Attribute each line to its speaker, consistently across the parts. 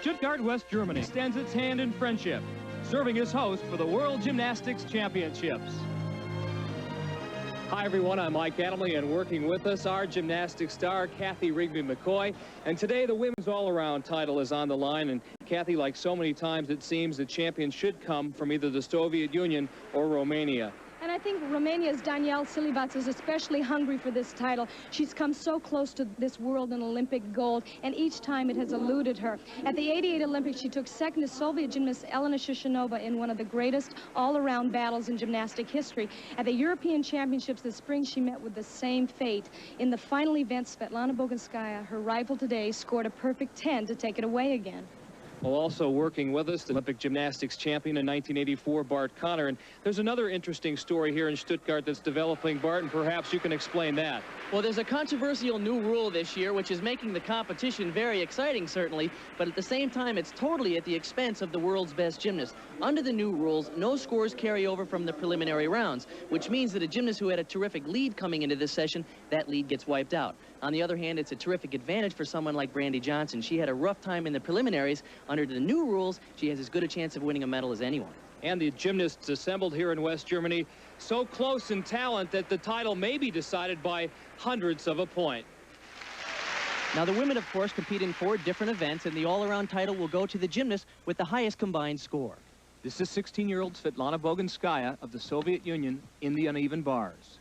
Speaker 1: Stuttgart, West Germany extends its hand in friendship, serving as host for the World Gymnastics Championships. Hi everyone, I'm Mike Adamley, and working with us our gymnastics star Kathy Rigby-McCoy. And today the women's all-around title is on the line, and Kathy, like so many times it seems the champion should come from either the Soviet Union or Romania.
Speaker 2: And I think Romania's Daniela Silivac is especially hungry for this title. She's come so close to this world and Olympic gold, and each time it has eluded her. At the '88 Olympics, she took second to Soviet gymnast Elena Shushinova in one of the greatest all-around battles in gymnastic history. At the European Championships this spring, she met with the same fate. In the final event, Svetlana Boguinskaia, her rival today, scored a perfect 10 to take it away again.
Speaker 1: Well, also working with us, the Olympic gymnastics champion in 1984, Bart Connor. And there's another interesting story here in Stuttgart that's developing, Bart, and perhaps you can explain that.
Speaker 3: Well, there's a controversial new rule this year, which is making the competition very exciting, certainly, but at the same time, it's totally at the expense of the world's best gymnast. Under the new rules, no scores carry over from the preliminary rounds, which means that a gymnast who had a terrific lead coming into this session, that lead gets wiped out. On the other hand, it's a terrific advantage for someone like Brandy Johnson. She had a rough time in the preliminaries. Under the new rules, she has as good a chance of winning a medal as anyone.
Speaker 1: And the gymnasts assembled here in West Germany, so close in talent that the title may be decided by hundredths of a point.
Speaker 3: Now, the women, of course, compete in 4 different events, and the all-around title will go to the gymnast with the highest combined score.
Speaker 1: This is 16-year-old Svetlana Boguinskaia of the Soviet Union in the uneven bars.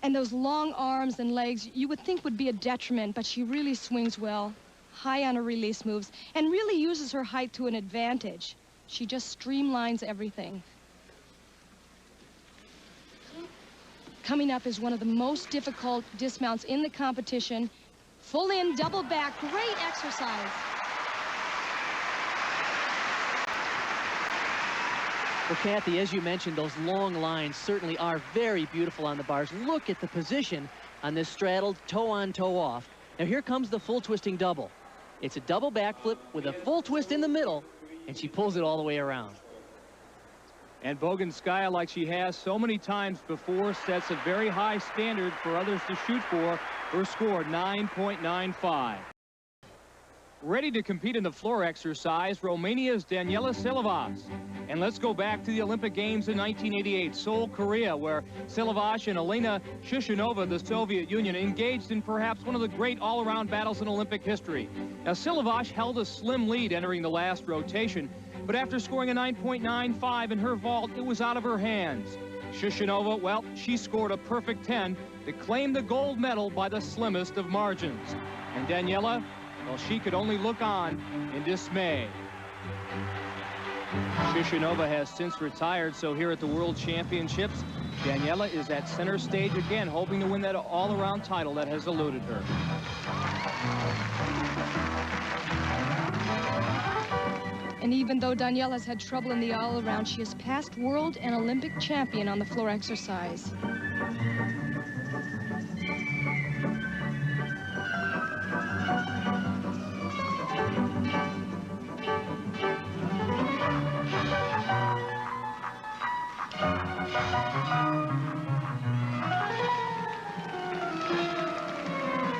Speaker 2: And those long arms and legs you would think would be a detriment, but she really swings well, high on her release moves, and really uses her height to an advantage. She just streamlines everything. Coming up is one of the most difficult dismounts in the competition. Full in, double back, great exercise.
Speaker 3: Well, Kathy, as you mentioned, those long lines certainly are very beautiful on the bars. Look at the position on this straddled toe-on, toe-off. Now here comes the full twisting double. It's a double backflip with a full twist in the middle, and she pulls it all the way around.
Speaker 1: And Boguinskaia, like she has so many times before, sets a very high standard for others to shoot for. Her score, 9.95. Ready to compete in the floor exercise, Romania's Daniela Silivac. And let's go back to the Olympic Games in 1988, Seoul, Korea, where Silivac and Elena Shushinova of the Soviet Union engaged in perhaps one of the great all-around battles in Olympic history. Now, Silivac held a slim lead entering the last rotation, but after scoring a 9.95 in her vault, it was out of her hands. Shushinova, well, she scored a perfect 10 to claim the gold medal by the slimmest of margins. And Daniela, well, she could only look on in dismay. Shushinova has since retired, so here at the World Championships, Daniela is at center stage again, hoping to win that all-around title that has eluded her.
Speaker 2: And even though Daniela's had trouble in the all-around, she is past world and Olympic champion on the floor exercise.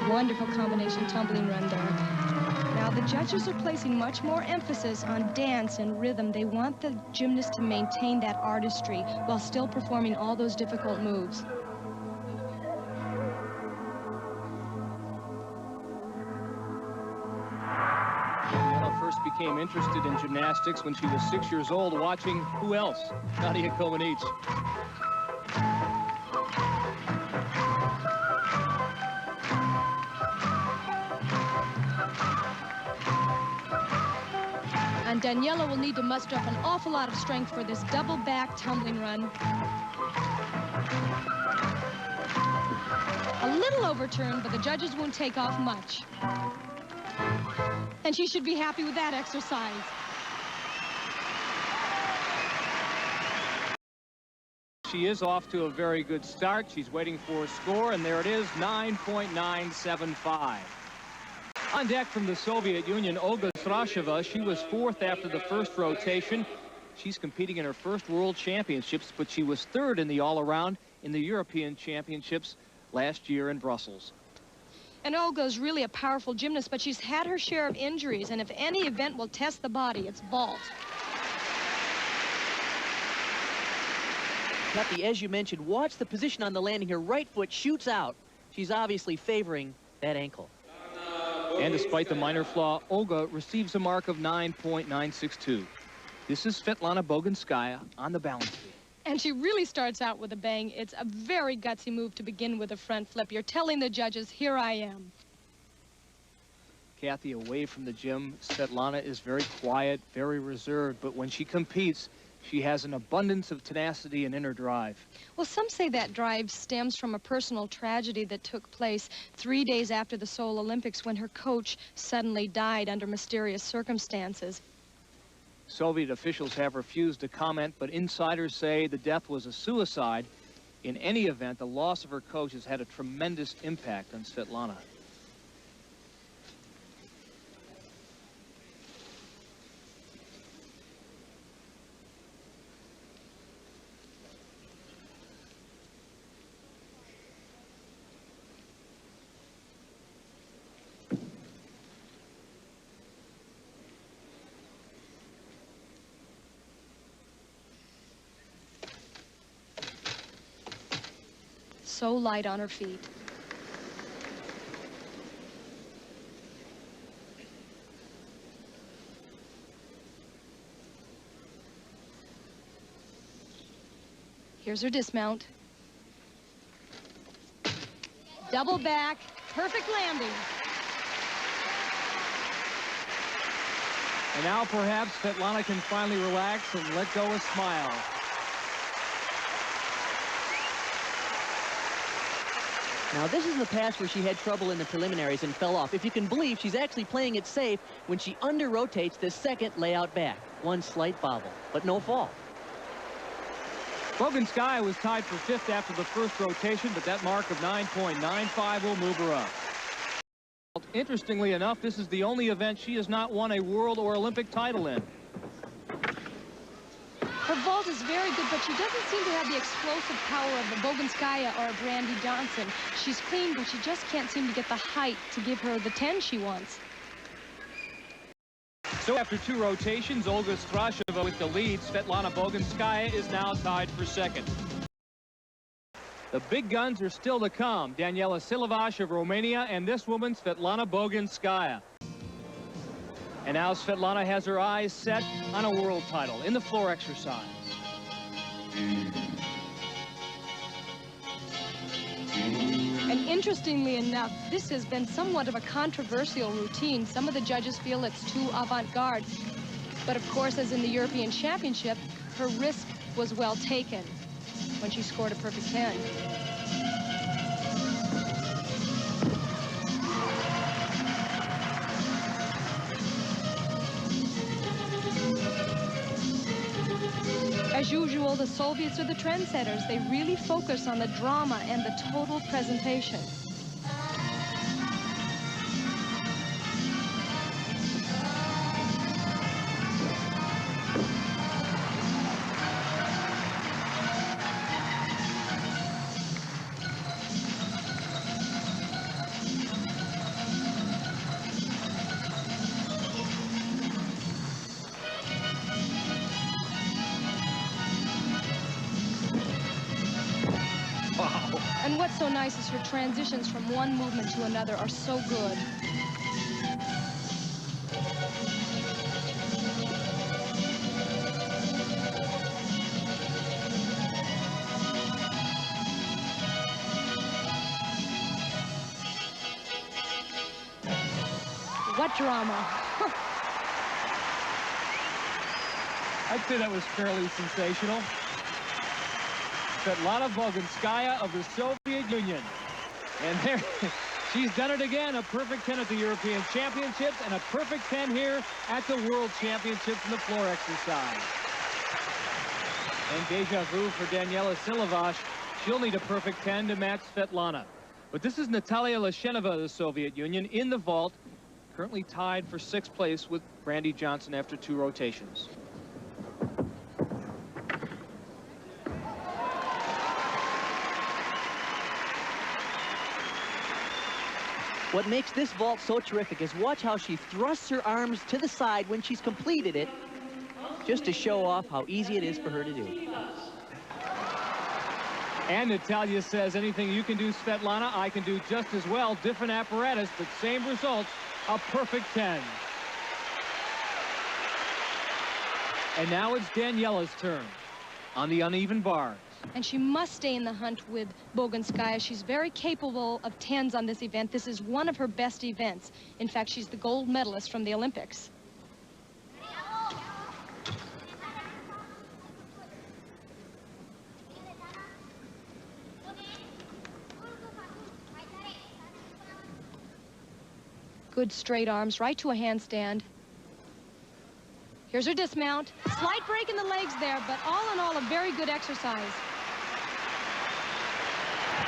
Speaker 2: Wonderful combination tumbling run there. Now the judges are placing much more emphasis on dance and rhythm. They want the gymnast to maintain that artistry while still performing all those difficult moves.
Speaker 1: Daniela first became interested in gymnastics when she was 6 years old, watching who else? Nadia Comaneci.
Speaker 2: And Daniela will need to muster up an awful lot of strength for this double back tumbling run. A little overturned, but the judges won't take off much. And she should be happy with that exercise.
Speaker 1: She is off to a very good start. She's waiting for a score, and there it is, 9.975. On deck from the Soviet Union, Olga Strasheva. She was 4th after the first rotation. She's competing in her first World Championships, but she was 3rd in the all-around in the European Championships last year in Brussels.
Speaker 2: And Olga is really a powerful gymnast, but she's had her share of injuries, and if any event will test the body, it's vault.
Speaker 3: Tuppy, as you mentioned, watch the position on the landing. Her right foot shoots out. She's obviously favoring that ankle.
Speaker 1: And despite the minor flaw, Olga receives a mark of 9.962. This is Svetlana Boguinskaia on the balance beam.
Speaker 2: And she really starts out with a bang. It's a very gutsy move to begin with a front flip. You're telling the judges, here I am.
Speaker 1: Kathy, away from the gym, Svetlana is very quiet, very reserved, but when she competes, she has an abundance of tenacity and inner drive.
Speaker 2: Well, some say that drive stems from a personal tragedy that took place 3 days after the Seoul Olympics when her coach suddenly died under mysterious circumstances.
Speaker 1: Soviet officials have refused to comment, but insiders say the death was a suicide. In any event, the loss of her coach has had a tremendous impact on Svetlana.
Speaker 2: So light on her feet. Here's her dismount. Double back, perfect landing.
Speaker 1: And now perhaps Svetlana can finally relax and let go a smile.
Speaker 3: Now, this is the pass where she had trouble in the preliminaries and fell off. If you can believe, she's actually playing it safe when she under-rotates this second layout back. One slight bobble, but no fall.
Speaker 1: Boguinskaia was tied for 5th after the first rotation, but that mark of 9.95 will move her up. Interestingly enough, this is the only event she has not won a world or Olympic title in.
Speaker 2: Her vault is very good, but she doesn't seem to have the explosive power of a Boguinskaia or a Brandy Johnson. She's clean, but she just can't seem to get the height to give her the 10 she wants.
Speaker 1: So after 2 rotations, Olga Strashova with the lead. Svetlana Boguinskaia is now tied for 2nd. The big guns are still to come. Daniela Silovash of Romania and this woman, Svetlana Boguinskaia. And now Svetlana has her eyes set on a world title in the floor exercise.
Speaker 2: And interestingly enough, this has been somewhat of a controversial routine. Some of the judges feel it's too avant-garde. But of course, as in the European Championship, her risk was well taken when she scored a perfect 10. As usual, the Soviets are the trendsetters. They really focus on the drama and the total presentation. And what's so nice is her transitions from one movement to another are so good. What drama.
Speaker 1: I'd say that was fairly sensational. Svetlana Boguinskaia of the Soviet Union. And there, she's done it again. A perfect 10 at the European Championships and a perfect 10 here at the World Championships in the floor exercise. And deja vu for Daniela Silovash. She'll need a perfect 10 to match Svetlana. But this is Natalia Lashenova of the Soviet Union in the vault, currently tied for 6th place with Brandy Johnson after 2 rotations.
Speaker 3: What makes this vault so terrific is watch how she thrusts her arms to the side when she's completed it, just to show off how easy it is for her to do.
Speaker 1: And Natalia says, anything you can do, Svetlana, I can do just as well. Different apparatus, but same results. A perfect 10. And now it's Daniela's turn on the uneven bars.
Speaker 2: And she must stay in the hunt with Boguinskaia. She's very capable of 10s on this event. This is one of her best events. In fact, she's the gold medalist from the Olympics. Good straight arms, right to a handstand. Here's her dismount. Slight break in the legs there, but all in all, a very good exercise.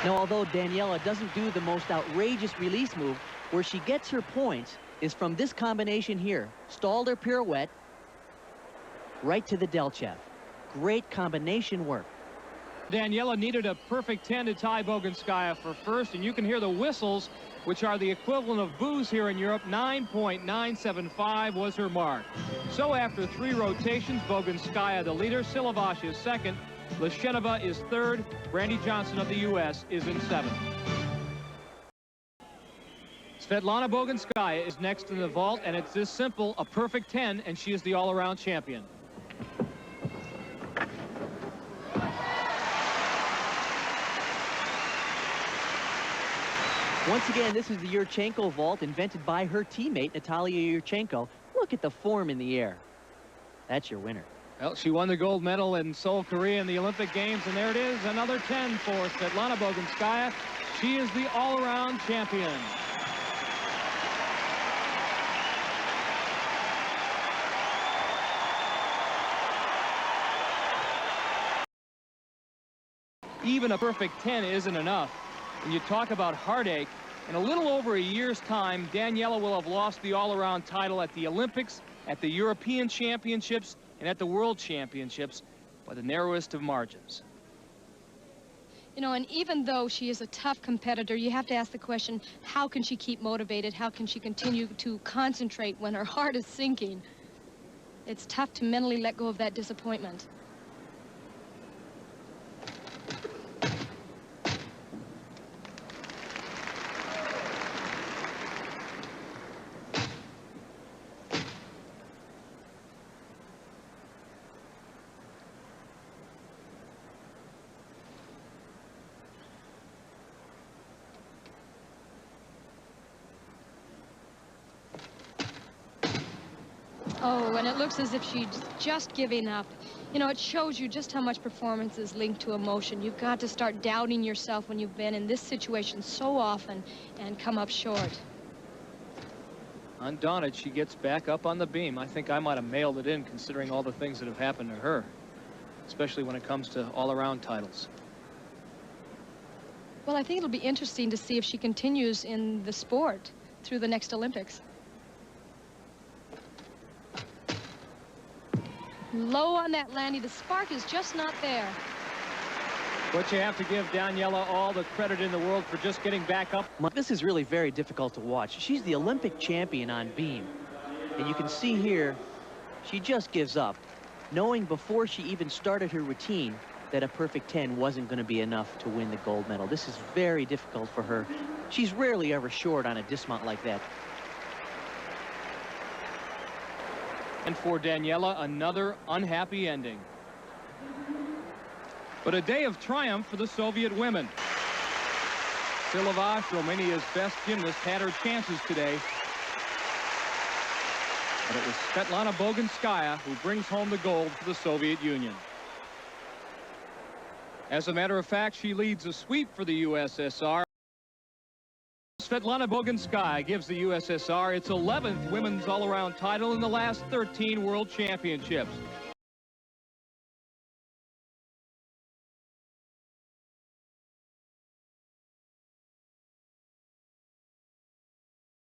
Speaker 3: Now, although Daniela doesn't do the most outrageous release move, where she gets her points is from this combination here. Stalled her pirouette, right to the Delchev. Great combination work.
Speaker 1: Daniela needed a perfect 10 to tie Boguinskaia for first, and you can hear the whistles, which are the equivalent of boos here in Europe. 9.975 was her mark. So after 3 rotations, Boguinskaia the leader, Silovash is second, Lishenova is third, Brandy Johnson of the U.S. is in 7th. Svetlana Boguinskaia is next in the vault, and it's this simple, a perfect 10, and she is the all-around champion.
Speaker 3: Once again, this is the Yurchenko vault invented by her teammate, Natalia Yurchenko. Look at the form in the air. That's your winner.
Speaker 1: Well, she won the gold medal in Seoul, Korea in the Olympic Games, and there it is, another 10 for Svetlana Boguinskaia. She is the all-around champion. Even a perfect 10 isn't enough. When you talk about heartache, in a little over a year's time, Daniela will have lost the all-around title at the Olympics, at the European Championships, and at the World Championships by the narrowest of margins.
Speaker 2: You know, and even though she is a tough competitor, you have to ask the question, how can she keep motivated? How can she continue to concentrate when her heart is sinking? It's tough to mentally let go of that disappointment. Oh, and it looks as if she's just giving up. You know, it shows you just how much performance is linked to emotion. You've got to start doubting yourself when you've been in this situation so often and come up short.
Speaker 1: Undaunted, she gets back up on the beam. I think I might have mailed it in, considering all the things that have happened to her, especially when it comes to all-around titles.
Speaker 2: Well, I think it'll be interesting to see if she continues in the sport through the next Olympics. Low on that landing. The spark is just not there.
Speaker 1: But you have to give Daniela all the credit in the world for just getting back up.
Speaker 3: This is really very difficult to watch. She's the Olympic champion on beam. And you can see here, she just gives up, knowing before she even started her routine that a perfect 10 wasn't going to be enough to win the gold medal. This is very difficult for her. She's rarely ever short on a dismount like that.
Speaker 1: And for Daniela, another unhappy ending. But a day of triumph for the Soviet women. Silovash, Romania's best gymnast, had her chances today. But it was Svetlana Boguinskaia who brings home the gold for the Soviet Union. As a matter of fact, she leads a sweep for the USSR. Svetlana Boguinskaia gives the USSR its 11th women's all-around title in the last 13 World Championships.